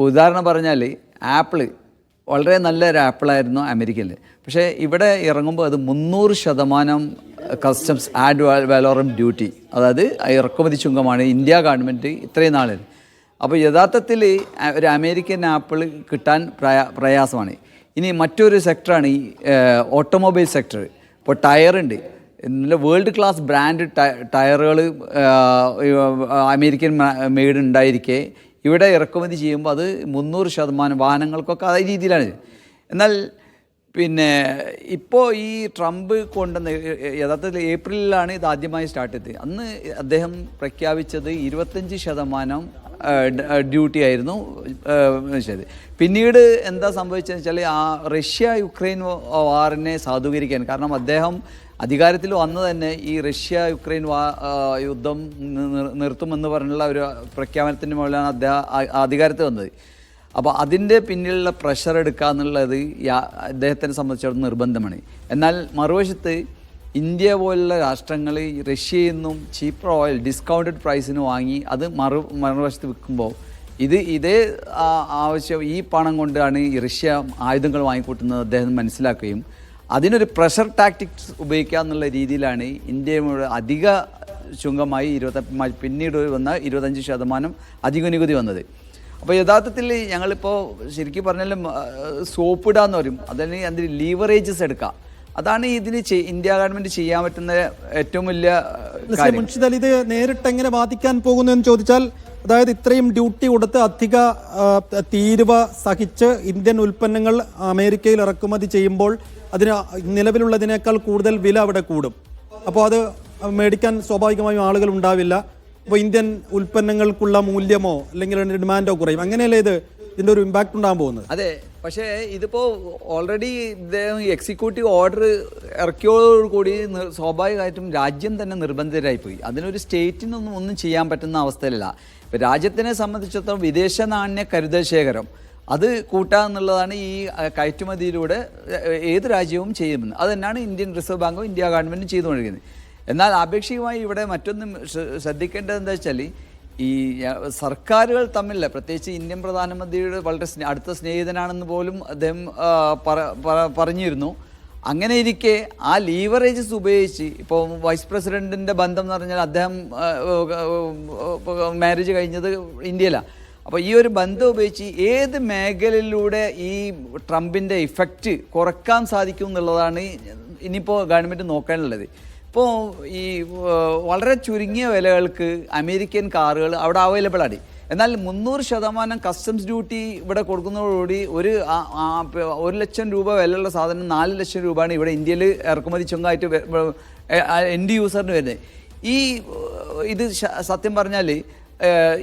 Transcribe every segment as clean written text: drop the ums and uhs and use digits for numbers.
ഉദാഹരണം പറഞ്ഞാൽ ആപ്പിള് വളരെ നല്ലൊരു ആപ്പിളായിരുന്നു അമേരിക്കയിൽ. പക്ഷേ ഇവിടെ ഇറങ്ങുമ്പോൾ അത് 300% കസ്റ്റംസ് ആഡ് വാലോറം ഡ്യൂട്ടി, അതായത് ഇറക്കുമതി ചുങ്കമാണ് ഇന്ത്യ ഗവൺമെൻറ് ഇത്രയും നാളിൽ. അപ്പോൾ യഥാർത്ഥത്തിൽ ഒരു അമേരിക്കൻ ആപ്പിൾ കിട്ടാൻ പ്രയാസമാണ്. ഇനി മറ്റൊരു സെക്ടറാണ് ഈ ഓട്ടോമൊബൈൽ സെക്ടർ. ഇപ്പോൾ ടയറുണ്ട്, നല്ല വേൾഡ് ക്ലാസ് ബ്രാൻഡ് ടയറുകൾ അമേരിക്കൻ മെയ്ഡ് ഉണ്ടായിരിക്കെ ഇവിടെ ഇറക്കുമതി ചെയ്യുമ്പോൾ അത് 300% വാഹനങ്ങൾക്കൊക്കെ അതേ രീതിയിലാണ്. എന്നാൽ പിന്നെ ഇപ്പോൾ ഈ ട്രംപ് കൊണ്ടുവന്ന യഥാർത്ഥത്തിൽ ഏപ്രിലിലാണ് ഇത് ആദ്യമായി സ്റ്റാർട്ട് ചെയ്തത്. അന്ന് അദ്ദേഹം പ്രഖ്യാപിച്ചത് 25% ഡ്യൂട്ടി ആയിരുന്നു. ശരി, പിന്നീട് എന്താ സംഭവിച്ചതെന്ന് വെച്ചാൽ ആ റഷ്യ യുക്രൈൻ വാറിനെ സാധൂകരിക്കാൻ, കാരണം അദ്ദേഹം അധികാരത്തിൽ വന്നു തന്നെ ഈ റഷ്യ യുക്രൈൻ യുദ്ധം നിർത്തുമെന്ന് പറഞ്ഞുള്ള ഒരു പ്രഖ്യാപനത്തിൻ്റെ മുകളിലാണ് അദ്ദേഹം അധികാരത്തിൽ വന്നത്. അപ്പോൾ അതിൻ്റെ പിന്നിലുള്ള പ്രഷർ എടുക്കുക എന്നുള്ളത് അദ്ദേഹത്തിനെ സംബന്ധിച്ചിടത്തോളം നിർബന്ധമാണ്. എന്നാൽ മറുവശത്ത് ഇന്ത്യ പോലുള്ള രാഷ്ട്രങ്ങൾ റഷ്യയിൽ നിന്നും ചീപ്പർ ഓയിൽ ഡിസ്കൗണ്ടഡ് പ്രൈസിന് വാങ്ങി അത് മറുവശത്ത് വിൽക്കുമ്പോൾ ഇതേ ആവശ്യം ഈ പണം കൊണ്ടാണ് ഈ റഷ്യ ആയുധങ്ങൾ വാങ്ങിക്കൂട്ടുന്നത് അദ്ദേഹം മനസ്സിലാക്കുകയും അതിനൊരു പ്രഷർ ടാക്ടിക്സ് ഉപയോഗിക്കുക എന്നുള്ള രീതിയിലാണ് ഇന്ത്യയുടെ അധിക ചുങ്കമായി പിന്നീട് വന്ന 25% അധിക നികുതി വന്നത്. അപ്പോൾ യഥാർത്ഥത്തിൽ ഞങ്ങളിപ്പോൾ ശരിക്കും പറഞ്ഞാലും സോപ്പ് ഇടാന്ന് പറയും, അതല്ലെങ്കിൽ അതിന് ലീവറേജസ് എടുക്കുക. അതാണ് ഇതിന് ഇന്ത്യ ഗവൺമെൻറ് ചെയ്യാൻ പറ്റുന്ന ഏറ്റവും വലിയ കാര്യം. മുൻഷിദ്, ഇത് നേരിട്ട് എങ്ങനെ ബാധിക്കാൻ പോകുന്നു എന്ന് ചോദിച്ചാൽ, അതായത് ഇത്രയും ഡ്യൂട്ടി കൊടുത്ത് അധിക തീരുവ സഹിച്ച് ഇന്ത്യൻ ഉൽപ്പന്നങ്ങൾ അമേരിക്കയിൽ ഇറക്കുമതി ചെയ്യുമ്പോൾ അതിന് നിലവിലുള്ളതിനേക്കാൾ കൂടുതൽ വില അവിടെ കൂടും. അപ്പോൾ അത് മേടിക്കാൻ സ്വാഭാവികമായും ആളുകൾ ഉണ്ടാവില്ല. അപ്പോൾ ഇന്ത്യൻ ഉൽപ്പന്നങ്ങൾക്കുള്ള മൂല്യമോ അല്ലെങ്കിൽ ഡിമാൻഡോ കുറയും. അങ്ങനെയല്ലേ ഇതിൻ്റെ ഒരു ഇമ്പാക്റ്റ് ഉണ്ടാകാൻ പോകുന്നത്? അതെ, പക്ഷേ ഇതിപ്പോൾ ഓൾറെഡി ഇദ്ദേഹം എക്സിക്യൂട്ടീവ് ഓർഡർ ഇറക്കിയോടുകൂടി സ്വാഭാവികമായിട്ടും രാജ്യം തന്നെ നിർബന്ധിതരായിപ്പോയി. അതിനൊരു സ്റ്റേറ്റിനൊന്നും ഒന്നും ചെയ്യാൻ പറ്റുന്ന അവസ്ഥയിലല്ല. ഇപ്പം രാജ്യത്തിനെ സംബന്ധിച്ചിടത്തോളം വിദേശ നാണ്യ കരുതൽ ശേഖരം അത് കൂട്ടുക എന്നുള്ളതാണ് ഈ കയറ്റുമതിയിലൂടെ ഏത് രാജ്യവും ചെയ്യുന്നത്. അത് തന്നെയാണ് ഇന്ത്യൻ റിസർവ് ബാങ്കും ഇന്ത്യ ഗവൺമെൻറ്റും ചെയ്തുകൊണ്ടിരിക്കുന്നത്. എന്നാൽ ആപേക്ഷികമായി ഇവിടെ മറ്റൊന്നും ശ്രദ്ധിക്കേണ്ടത് എന്താ വെച്ചാൽ, ഈ സർക്കാരുകൾ തമ്മിൽ, പ്രത്യേകിച്ച് ഇന്ത്യൻ പ്രധാനമന്ത്രിയുടെ വളരെ അടുത്ത സ്നേഹിതനാണെന്ന് പോലും അദ്ദേഹം പറഞ്ഞിരുന്നു. അങ്ങനെ ഇരിക്കെ ആ ലീവറേജസ് ഉപയോഗിച്ച്, ഇപ്പോൾ വൈസ് പ്രസിഡൻറ്റിൻ്റെ ബന്ധം എന്ന് പറഞ്ഞാൽ അദ്ദേഹം മാരേജ് കഴിഞ്ഞത് ഇന്ത്യയിലാണ്. അപ്പോൾ ഈ ഒരു ബന്ധം ഉപയോഗിച്ച് ഏത് മേഖലയിലൂടെ ഈ ട്രംപിൻ്റെ ഇഫക്റ്റ് കുറക്കാൻ സാധിക്കും എന്നുള്ളതാണ് ഇനിയിപ്പോൾ ഗവൺമെൻറ് നോക്കാനുള്ളത്. ഇപ്പോൾ ഈ വളരെ ചുരുങ്ങിയ വിലകൾക്ക് അമേരിക്കൻ കാറുകൾ അവിടെ അവൈലബിൾ ആണ്. എന്നാൽ 300% കസ്റ്റംസ് ഡ്യൂട്ടി ഇവിടെ കൊടുക്കുന്നതോടുകൂടി 1 ലക്ഷം രൂപ വിലയുള്ള സാധനം 4 ലക്ഷം രൂപയാണ് ഇവിടെ ഇന്ത്യയിൽ ഇറക്കുമതി ചുങ്കമായിട്ട് എൻഡ് യൂസറിന് വരുന്നത്. ഇത് സത്യം പറഞ്ഞാൽ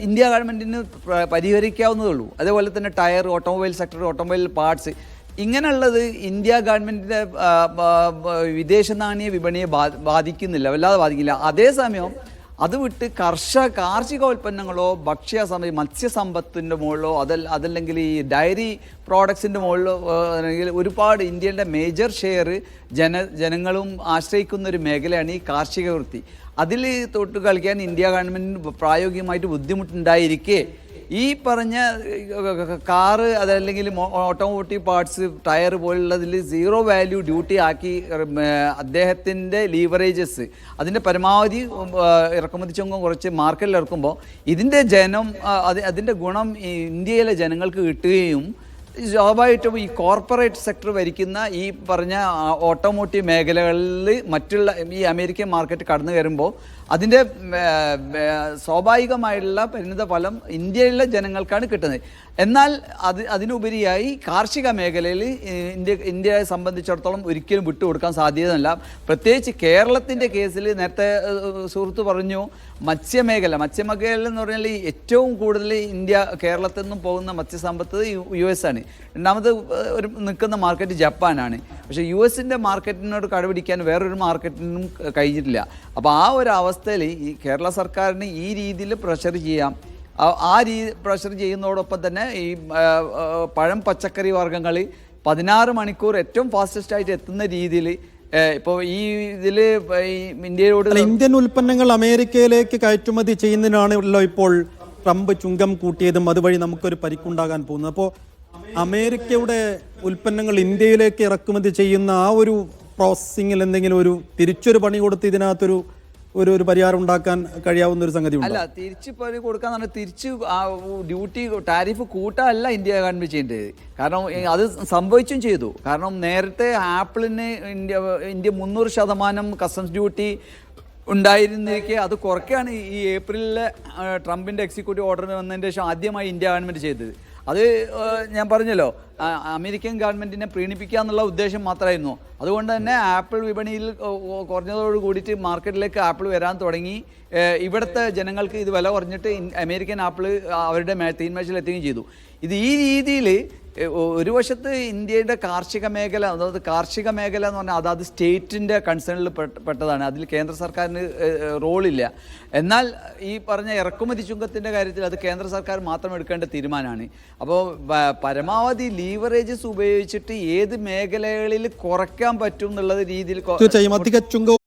ഇന്ത്യ ഗവൺമെൻറ്റിന് പരിഹരിക്കാവുന്നതേ ഉള്ളൂ. അതേപോലെ തന്നെ tyre, automobile sector, automobile parts, ഇങ്ങനെയുള്ളത് ഇന്ത്യ ഗവൺമെൻറ്റിൻ്റെ വിദേശ നാണ്യ വിപണിയെ ബാധിക്കുന്നില്ല, വല്ലാതെ ബാധിക്കില്ല. അതേസമയം അത് വിട്ട് കാർഷിക ഉൽപ്പന്നങ്ങളോ മത്സ്യസമ്പത്തിൻ്റെ മുകളിലോ അതല്ലെങ്കിൽ ഈ ഡയറി പ്രോഡക്ട്സിൻ്റെ മുകളിലോ അല്ലെങ്കിൽ ഒരുപാട് ഇന്ത്യയുടെ മേജർ ഷെയർ ജനങ്ങളും ആശ്രയിക്കുന്ന ഒരു മേഖലയാണ് ഈ കാർഷിക വൃത്തി. അതിൽ തൊട്ട് കളിക്കാൻ ഇന്ത്യ ഗവൺമെൻറ്റിന് പ്രായോഗികമായിട്ട് ബുദ്ധിമുട്ടുണ്ടായിരിക്കെ ഈ പറഞ്ഞ കാറ് അതല്ലെങ്കിൽ ഓട്ടോമോട്ടീവ് പാർട്സ്, ടയർ പോലുള്ളതിൽ 0 വാല്യൂ ഡ്യൂട്ടി ആക്കി അദ്ദേഹത്തിൻ്റെ ലീവറേജസ് അതിൻ്റെ പരമാവധി ഇറക്കുമതി ചുങ്കം കുറച്ച് മാർക്കറ്റിൽ ഇറക്കുമ്പോൾ അതിൻ്റെ ഗുണം ഇന്ത്യയിലെ ജനങ്ങൾക്ക് കിട്ടുകയും സ്വാഭാവികമായിട്ടും ഈ കോർപ്പറേറ്റ് സെക്ടർ ഭരിക്കുന്ന ഈ പറഞ്ഞ ഓട്ടോമോട്ടീവ് മേഖലകളിൽ മറ്റുള്ള ഈ അമേരിക്കൻ മാർക്കറ്റ് കടന്നു കയറുമ്പോൾ അതിൻ്റെ സ്വാഭാവികമായിട്ടുള്ള പരിണിത ഫലം ഇന്ത്യയിലെ ജനങ്ങൾക്കാണ് കിട്ടുന്നത്. എന്നാൽ അതിനുപരിയായി കാർഷിക മേഖലയിൽ ഇന്ത്യയെ സംബന്ധിച്ചിടത്തോളം ഒരിക്കലും വിട്ടുകൊടുക്കാൻ സാധ്യതയില്ല. പ്രത്യേകിച്ച് കേരളത്തിൻ്റെ കേസിൽ നേരത്തെ സുഹൃത്ത് പറഞ്ഞു, മത്സ്യമേഖല എന്ന് പറഞ്ഞാൽ ഏറ്റവും കൂടുതൽ കേരളത്തിൽ നിന്നും പോകുന്ന മത്സ്യസമ്പത്ത് US ആണ്. രണ്ടാമത് നിൽക്കുന്ന മാർക്കറ്റ് ജപ്പാനാണ്. പക്ഷേ US മാർക്കറ്റിനോട് കടപിടിക്കാൻ വേറൊരു മാർക്കറ്റിനും കഴിഞ്ഞിട്ടില്ല. അപ്പോൾ ആ ഒരു അവസ്ഥയിൽ ഈ കേരള സർക്കാരിന് ഈ രീതിയിൽ പ്രഷർ ചെയ്യാം. പ്രഷർ ചെയ്യുന്നതോടൊപ്പം തന്നെ ഈ പഴം പച്ചക്കറി വർഗ്ഗങ്ങൾ 16 മണിക്കൂർ ഏറ്റവും ഫാസ്റ്റസ്റ്റ് ആയിട്ട് എത്തുന്ന രീതിയിൽ ഇപ്പോൾ ഈ ഇതിൽ ഇന്ത്യയോട് ഇന്ത്യൻ ഉൽപ്പന്നങ്ങൾ അമേരിക്കയിലേക്ക് കയറ്റുമതി ചെയ്യുന്നതിനാണല്ലോ ഇപ്പോൾ ട്രംപ് ചുങ്കം കൂട്ടിയതും അതുവഴി നമുക്കൊരു പരിക്കുണ്ടാകാൻ പോകുന്നത്. അപ്പോൾ അമേരിക്കയുടെ ഉൽപ്പന്നങ്ങൾ ഇന്ത്യയിലേക്ക് ഇറക്കുമതി ചെയ്യുന്ന ആ ഒരു പ്രോസസ്സിങ്ങിൽ എന്തെങ്കിലും ഒരു തിരിച്ചൊരു പണി കൊടുത്ത് ഇതിനകത്തൊരു ഒരു പരിഹാരം ഉണ്ടാക്കാൻ കഴിയാവുന്ന ഒരു സംഗതി അല്ല, തിരിച്ച് പണി കൊടുക്കാൻ പറഞ്ഞാൽ തിരിച്ച് ഡ്യൂട്ടി ടാരിഫ് കൂട്ടല്ല ഇന്ത്യ ഗവൺമെന്റ് ചെയ്യേണ്ടത്. കാരണം അത് സംഭവിച്ചും ചെയ്തു. കാരണം നേരത്തെ ആപ്പിളിന് ഇന്ത്യ 300% കസ്റ്റംസ് ഡ്യൂട്ടി ഉണ്ടായിരുന്നിരിക്കെ അത് കുറയ്ക്കുകയാണ് ഈ ഏപ്രിലിലെ ട്രംപിൻ്റെ എക്സിക്യൂട്ടീവ് ഓർഡർ വന്നതിന് ശേഷം ആദ്യമായി ഇന്ത്യ ഗവൺമെൻറ് ചെയ്തത്. അത് ഞാൻ പറഞ്ഞല്ലോ, അമേരിക്കൻ ഗവൺമെൻറ്റിനെ പ്രീണിപ്പിക്കുക എന്നുള്ള ഉദ്ദേശം മാത്രമായിരുന്നു. അതുകൊണ്ട് തന്നെ ആപ്പിൾ വിപണിയിൽ കുറഞ്ഞതോട് കൂടിയിട്ട് മാർക്കറ്റിലേക്ക് ആപ്പിൾ വരാൻ തുടങ്ങി. ഇവിടുത്തെ ജനങ്ങൾക്ക് ഇത് വില കുറഞ്ഞിട്ട് അമേരിക്കൻ ആപ്പിൾ അവരുടെ തീന്മേശയിൽ എത്തുകയും ചെയ്തു. ഇത് ഈ രീതിയിൽ ഒരു വശത്ത് ഇന്ത്യയുടെ കാർഷിക മേഖല, അതായത് കാർഷിക മേഖല എന്ന് പറഞ്ഞാൽ അതാത് സ്റ്റേറ്റിൻ്റെ കൺസേണിൽ പെട്ടതാണ്. അതിൽ കേന്ദ്ര സർക്കാരിന് റോളില്ല. എന്നാൽ ഈ പറഞ്ഞ ഇറക്കുമതി ചുങ്കത്തിൻ്റെ കാര്യത്തിൽ അത് കേന്ദ്ര സർക്കാർ മാത്രം എടുക്കേണ്ട തീരുമാനമാണ്. അപ്പോൾ പരമാവധി ലീവറേജസ് ഉപയോഗിച്ചിട്ട് ഏത് മേഖലകളിൽ കുറയ്ക്കാൻ പറ്റും എന്നുള്ള രീതിയിൽ തീർച്ചയായും അധിക ചുങ്കം